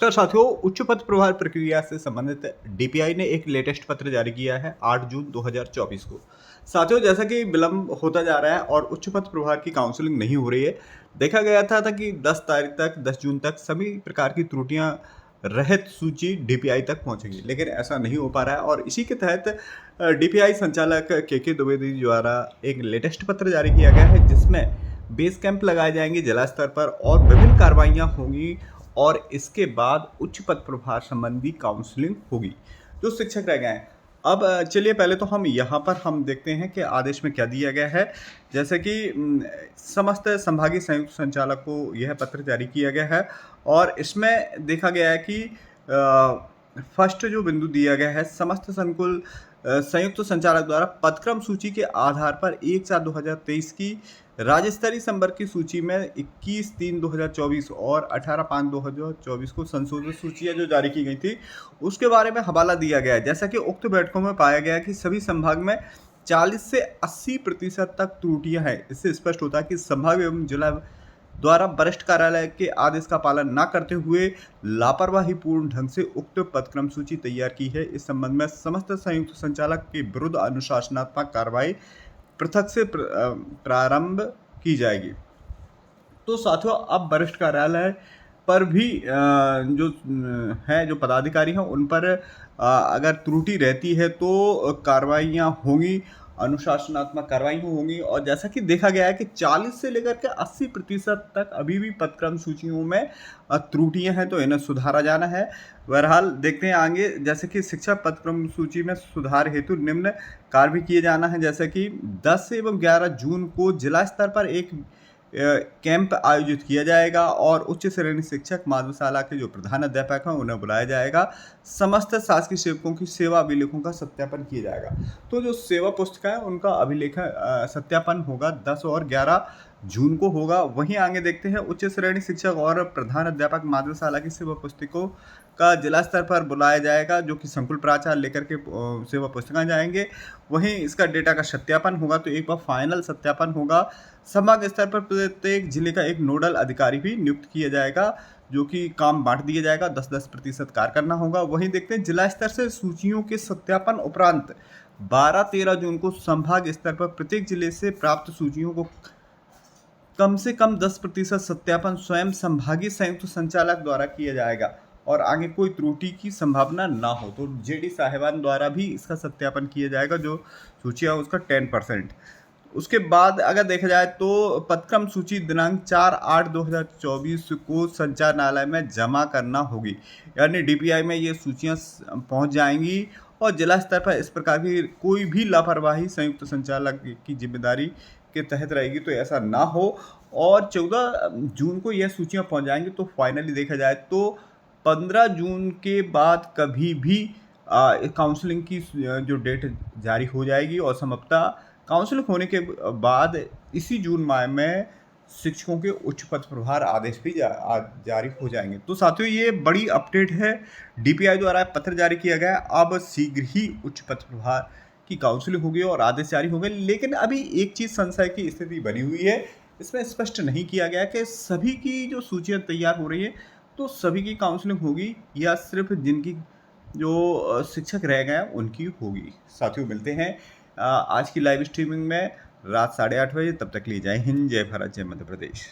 नमस्कार साथियों, उच्च पद प्रभार प्रक्रिया से संबंधित डीपीआई ने एक लेटेस्ट पत्र जारी किया है 8 जून 2024 को। साथियों, जैसा कि विलंब होता जा रहा है और उच्च पद प्रभार की काउंसलिंग नहीं हो रही है, देखा गया था कि 10 तारीख तक 10 जून तक सभी प्रकार की त्रुटियां रहित सूची डीपीआई तक पहुंचेगी, लेकिन ऐसा नहीं हो पा रहा है। और इसी के तहत डीपीआई संचालक के द्विवेदी द्वारा एक लेटेस्ट पत्र जारी किया गया है, जिसमें बेस कैंप लगाए जाएंगे जिला स्तर पर और विभिन्न कार्रवाइयां होंगी और इसके बाद उच्च पद प्रभार संबंधी काउंसलिंग होगी जो शिक्षक रह गए हैं। अब चलिए पहले तो हम यहाँ पर हम देखते हैं कि आदेश में क्या दिया गया है। जैसे कि समस्त संभागीय संयुक्त संचालक को यह पत्र जारी किया गया है और इसमें देखा गया है कि फर्स्ट जो बिंदु दिया गया है, समस्त संकुल संयुक्त संचालक द्वारा पदक्रम सूची के आधार पर 1/4/2023 की राज्य स्तरीय संवर्ग की सूची में 21/3/2024 और 18/5/2024 को संशोधित सूचियां जो जारी की गई थी उसके बारे में हवाला दिया गया है। जैसा कि उक्त बैठकों में पाया गया कि सभी संभाग में 40 से 80% तक त्रुटियां हैं। इससे स्पष्ट होता है कि संभाग एवं जिला द्वारा वरिष्ठ कार्यालय के आदेश का पालन न करते हुए लापरवाही पूर्ण ढंग से उक्त पदक्रम सूची तैयार की है। इस संबंध में समस्त संयुक्त संचालक के विरुद्ध अनुशासनात्मक कार्रवाई पृथक से प्रारंभ की जाएगी। तो साथियों, अब वरिष्ठ कार्यालय पर भी जो पदाधिकारी हैं उन पर अगर त्रुटि रहती है तो कार्रवाइयाँ होंगी, अनुशासनात्मक कार्रवाई होंगी। और जैसा कि देखा गया है कि 40 से लेकर के 80% तक अभी भी पदक्रम सूचियों में त्रुटियां हैं, तो इन्हें सुधारा जाना है। बहरहाल देखते हैं आगे। जैसे कि शिक्षा पदक्रम सूची में सुधार हेतु निम्न कार्य भी किए जाना है। जैसे कि 10 एवं 11 जून को जिला स्तर पर एक कैंप आयोजित किया जाएगा और उच्च श्रेणी शिक्षक माध्यशाला के जो प्रधान अध्यापक हैं उन्हें बुलाया जाएगा। समस्त शासकीय सेवकों की सेवा अभिलेखों का सत्यापन किया जाएगा। तो जो सेवा पुस्तिका है उनका अभिलेख सत्यापन होगा 10 और 11 जून को होगा। वहीं आगे देखते हैं, उच्च श्रेणी शिक्षक और प्रधान अध्यापक माध्यशाला की सेवा पुस्तिकों का जिला स्तर पर बुलाया जाएगा, जो कि संकुल प्राचार्य लेकर के सेवा पुस्तिकाएं जाएंगे। वहीं इसका डेटा का सत्यापन होगा, तो एक बार फाइनल सत्यापन होगा। संभाग स्तर पर प्रत्येक जिले का एक नोडल अधिकारी भी नियुक्त किया जाएगा, जो कि काम बांट दिया जाएगा। 10-10% कार्य करना होगा। वहीं देखते हैं, जिला स्तर से सूचियों के सत्यापन उपरांत 12-13 जून को संभाग स्तर पर प्रत्येक जिले से प्राप्त सूचियों को कम से कम 10% सत्यापन स्वयं संभागीय संयुक्त संचालक द्वारा किया जाएगा और आगे कोई त्रुटि की संभावना ना हो तो जेडी साहिबान द्वारा भी इसका सत्यापन किया जाएगा, जो सूचियाँ उसका 10%। उसके बाद अगर देखा जाए तो पदक्रम सूची दिनांक 4/8/2024 को संचालनालय में जमा करना होगी, यानी डीपीआई में ये सूचियां पहुंच जाएंगी और जिला स्तर पर इस प्रकार की कोई भी लापरवाही संयुक्त संचालक की जिम्मेदारी के तहत रहेगी, तो ऐसा ना हो। और 14 जून को यह सूचियां पहुंच जाएंगी। तो फाइनली देखा जाए तो 15 जून के बाद कभी भी काउंसलिंग की जो डेट जारी हो जाएगी और समाप्ता काउंसलिंग होने के बाद इसी जून माह में शिक्षकों के उच्च पद प्रभार आदेश भी जारी हो जाएंगे। तो साथियों, ये बड़ी अपडेट है। डीपीआई द्वारा पत्र जारी किया गया। अब शीघ्र ही उच्च पद प्रभार की काउंसलिंग होगी और आदेश जारी होंगे। लेकिन अभी एक चीज़ संशय की स्थिति बनी हुई है। इसमें स्पष्ट नहीं किया गया कि सभी की जो सूचियाँ तैयार हो रही है तो सभी की काउंसलिंग होगी या सिर्फ जिनकी जो शिक्षक रह गए हैं उनकी होगी। साथियों, मिलते हैं आज की लाइव स्ट्रीमिंग में रात 8:30 बजे। तब तक के लिए जय हिंद, जय भारत, जय मध्य प्रदेश।